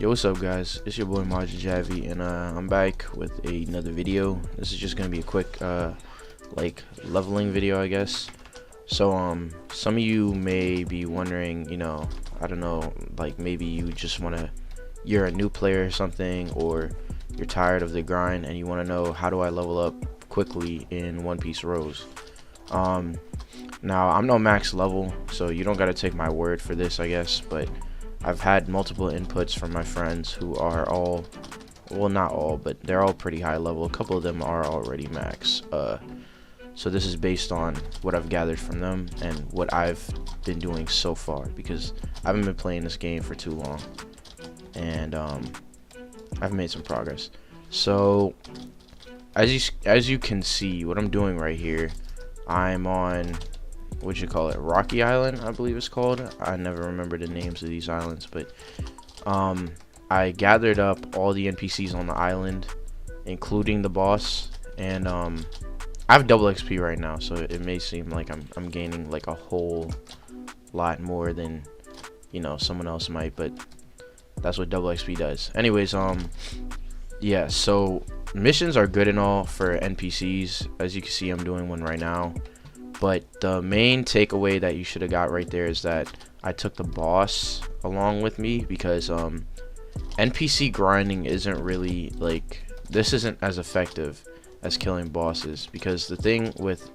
Yo, what's up, guys? It's your boy Majid Javi, and I'm back with another video. This is just gonna be a quick like leveling video, I guess. So some of you may be wondering, I don't know, like maybe you're a new player or something, or you're tired of the grind and you want to know, how do I level up quickly in One Piece Rose? Now I'm no max level, so you don't gotta take my word for this, I guess, but I've had multiple inputs from my friends who are all, well, not all, but they're all pretty high level. A couple of them are already max. So this is based on what I've gathered from them and what I've been doing so far, because I haven't been playing this game for too long, and I've made some progress. So as you can see, what I'm doing right here, I'm on, what you call it, Rocky Island, I believe it's called. I never remember the names of these islands, but I gathered up all the NPCs on the island, including the boss, and I have double XP right now, so it may seem like I'm gaining like a whole lot more than someone else might, but that's what double XP does. Anyways, yeah, so missions are good and all for NPCs. As you can see, I'm doing one right now. But the main takeaway that you should have got right there is that I took the boss along with me, because NPC grinding isn't really, like, this isn't as effective as killing bosses, because the thing with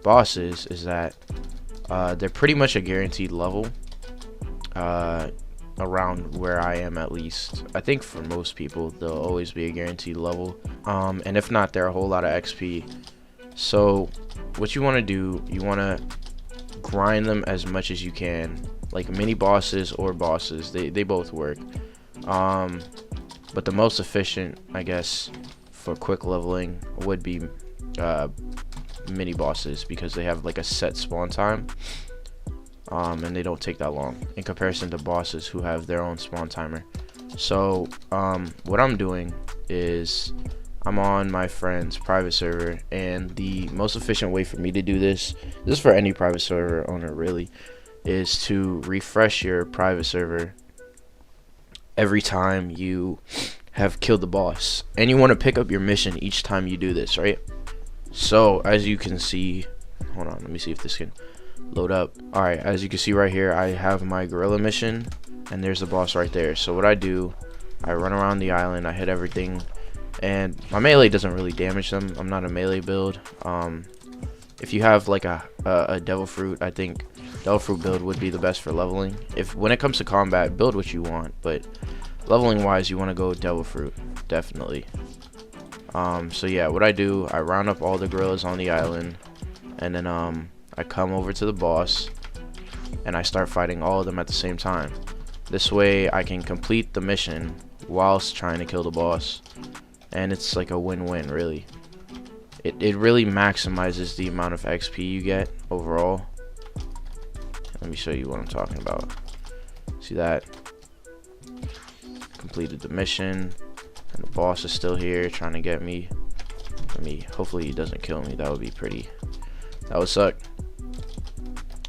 bosses is that they're pretty much a guaranteed level around where I am. At least I think for most people they'll always be a guaranteed level, and if not, they're a whole lot of XP. So what you want to do, you want to grind them as much as you can, like mini bosses or bosses, they both work, but the most efficient, I guess, for quick leveling would be mini bosses, because they have like a set spawn time, and they don't take that long in comparison to bosses who have their own spawn timer. So what I'm doing is I'm on my friend's private server, and the most efficient way for me to do this is for any private server owner really, is to refresh your private server every time you have killed the boss, and you want to pick up your mission each time you do this, right? So as you can see, hold on, let me see if this can load up. Alright, as you can see right here, I have my gorilla mission, and there's the boss right there. So what I do, I run around the island, I hit everything, and my melee doesn't really damage them. I'm not a melee build. If you have like a devil fruit, I think devil fruit build would be the best for leveling. When it comes to combat, build what you want, but leveling wise, you want to go devil fruit, definitely. So yeah, what I do, I round up all the gorillas on the island, and then I come over to the boss and I start fighting all of them at the same time. This way I can complete the mission whilst trying to kill the boss, and it's like a win-win, really. It really maximizes the amount of XP you get overall. Let me show you what I'm talking about. See that? Completed the mission, and the boss is still here trying to get me. Hopefully he doesn't kill me. That would suck.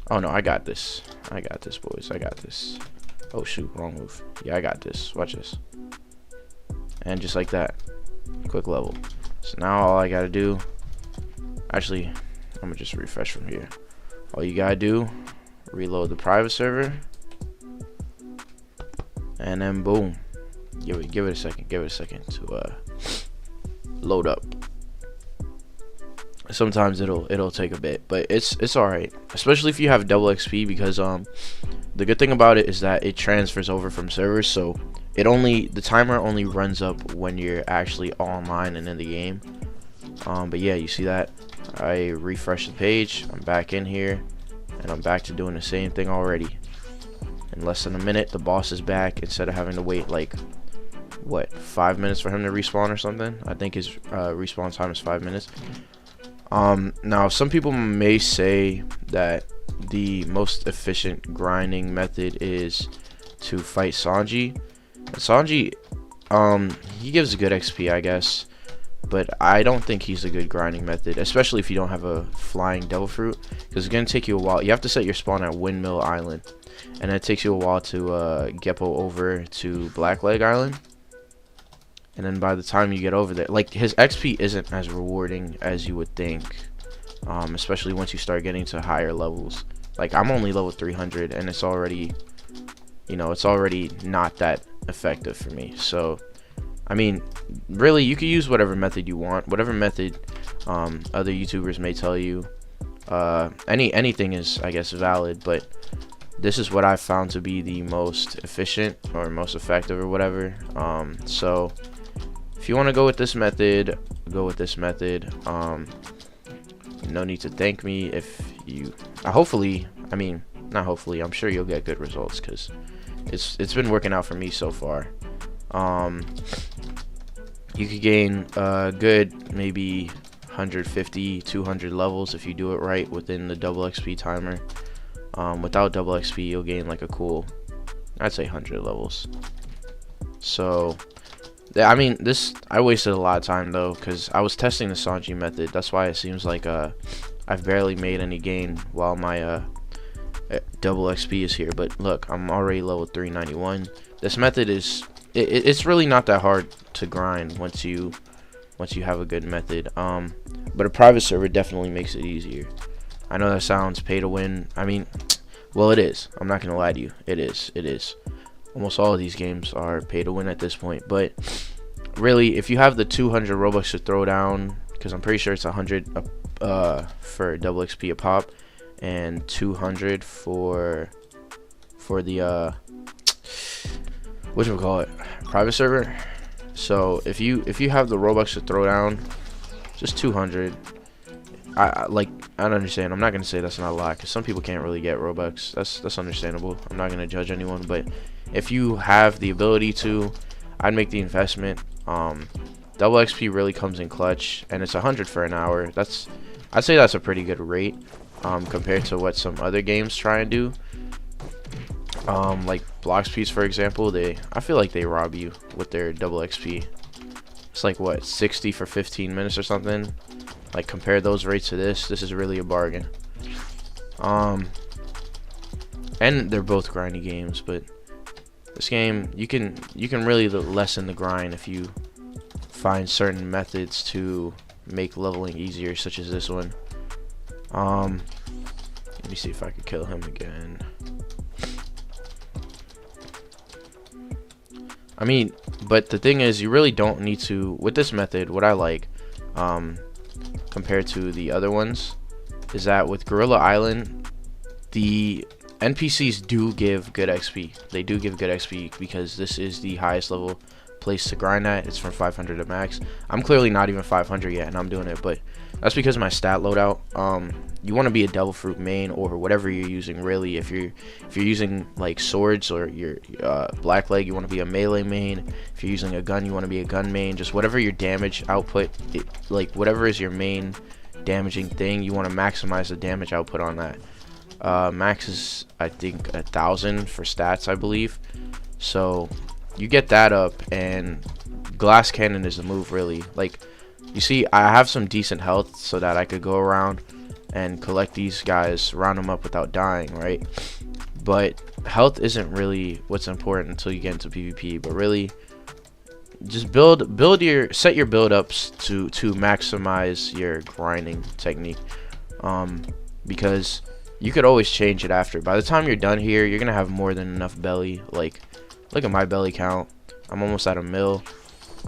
Oh no, I got this. I got this, boys. I got this. Oh shoot, wrong move. Yeah, I got this. Watch this. And just like that, quick level. So now all I gotta do, actually, I'm gonna just refresh from here. All you gotta do, reload the private server, and then boom. Give it a second to load up. Sometimes it'll take a bit, but it's all right, especially if you have double XP, because the good thing about it is that it transfers over from servers, so the timer only runs up when you're actually online and in the game. But yeah, you see that I refresh the page, I'm back in here, and I'm back to doing the same thing already. In less than a minute, the boss is back, instead of having to wait like, what, 5 minutes for him to respawn or something. I think his respawn time is 5 minutes. Now some people may say that the most efficient grinding method is to fight Sanji. Sanji, he gives good XP, I guess, but I don't think he's a good grinding method, especially if you don't have a flying devil fruit, because it's gonna take you a while. You have to set your spawn at Windmill Island, and it takes you a while to Geppo over to Blackleg Island. And then by the time you get over there, like, his XP isn't as rewarding as you would think, especially once you start getting to higher levels. Like, I'm only level 300, and it's already, you know, it's already not that effective for me. So, I mean, really, you can use whatever method you want, whatever method other YouTubers may tell you. Anything is, I guess, valid, but this is what I found to be the most efficient or most effective or whatever. So if you want to go with this method, go with this method. No need to thank me if you hopefully, I mean, not hopefully, I'm sure you'll get good results, because it's been working out for me so far. You could gain good maybe 150 200 levels if you do it right within the double XP timer. Without double XP, you'll gain like a cool, I'd say 100 levels. So I mean, I wasted a lot of time though, because I was testing the Sanji method. That's why it seems like I've barely made any gain while my double XP is here. But look, I'm already level 391. This method is it's really not that hard to grind once you have a good method. But a private server definitely makes it easier. I know that sounds pay to win. I mean, well, it is. I'm not gonna lie to you. It is. Almost all of these games are pay to win at this point. But really, if you have the 200 Robux to throw down, because I'm pretty sure it's 100 for double XP a pop, and 200 for the whatchamacallit, private server. So if you have the Robux to throw down, just 200. I don't understand. I'm not gonna say that's not a lot, because some people can't really get Robux. That's understandable. I'm not gonna judge anyone, but if you have the ability to, I'd make the investment. Double XP really comes in clutch, and it's 100 for an hour. I'd say that's a pretty good rate compared to what some other games try and do. Like Blox Peace, for example, I feel like they rob you with their double XP. It's like, what, 60 for 15 minutes or something. Like, compare those rates to this is really a bargain. And they're both grindy games, but this game, you can really lessen the grind if you find certain methods to make leveling easier, such as this one. Let me see if I could kill him again. I mean, but the thing is, you really don't need to, with this method, what I like, compared to the other ones, is that with Gorilla Island, the NPCs do give good XP. They do give good XP because this is the highest level place to grind at. It's from 500 to max. I'm clearly not even 500 yet, and I'm doing it, but that's because of my stat loadout. You want to be a devil fruit main or whatever you're using. Really, if you're using like swords or your Blackleg, you want to be a melee main. If you're using a gun, you want to be a gun main. Just whatever your damage output, like whatever is your main damaging thing, you want to maximize the damage output on that. Max is, I think, 1,000 for stats, I believe. So you get that up, and glass cannon is the move, really. Like, you see, I have some decent health so that I could go around and collect these guys, round them up without dying, right? But health isn't really what's important until you get into PvP. But really, just set your build ups to maximize your grinding technique, because you could always change it after. By the time you're done here, you're gonna have more than enough belly. Like, look at my belly count. I'm almost at 1 mil.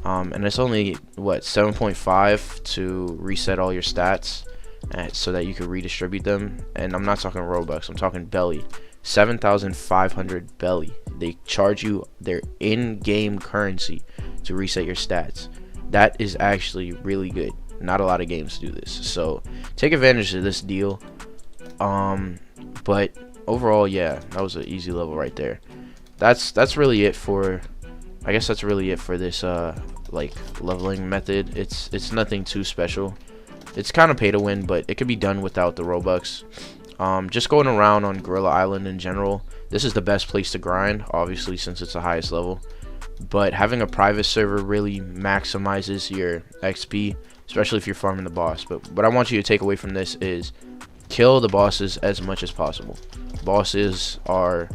And it's only, what, 7.5 to reset all your stats, so that you can redistribute them. And I'm not talking Robux, I'm talking belly. 7,500 belly. They charge you their in-game currency to reset your stats. That is actually really good. Not a lot of games do this, so take advantage of this deal. But overall, yeah, that was an easy level right there. That's really it for, I guess that's really it for this like leveling method. It's nothing too special. It's kind of pay to win, but it could be done without the Robux. Just going around on Gorilla Island in general, this is the best place to grind, obviously, since it's the highest level. but having a private server really maximizes your XP, especially if you're farming the boss. But what I want you to take away from this is kill the bosses as much as possible. Bosses are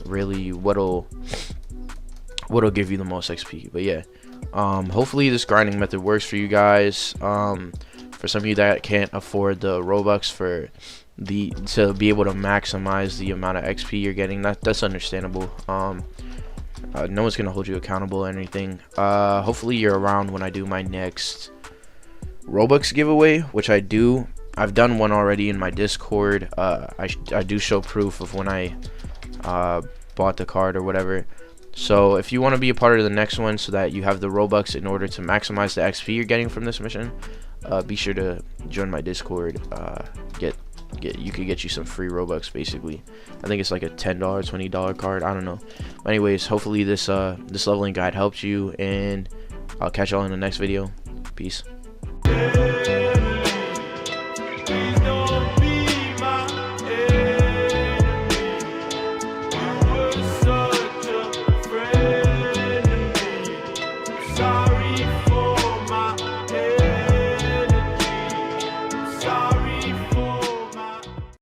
really what'll give you the most XP. But yeah, hopefully this grinding method works for you guys. For some of you that can't afford the Robux to be able to maximize the amount of XP you're getting, that's understandable. No one's gonna hold you accountable or anything. Hopefully you're around when I do my next Robux giveaway, which I've done one already in my Discord. I do show proof of when I bought the card or whatever. So if you want to be a part of the next one so that you have the Robux in order to maximize the XP you're getting from this mission, be sure to join my Discord. You could get you some free Robux basically. I think it's like a $10, $20 card. I don't know. But anyways, hopefully this leveling guide helped you, and I'll catch y'all in the next video. Peace.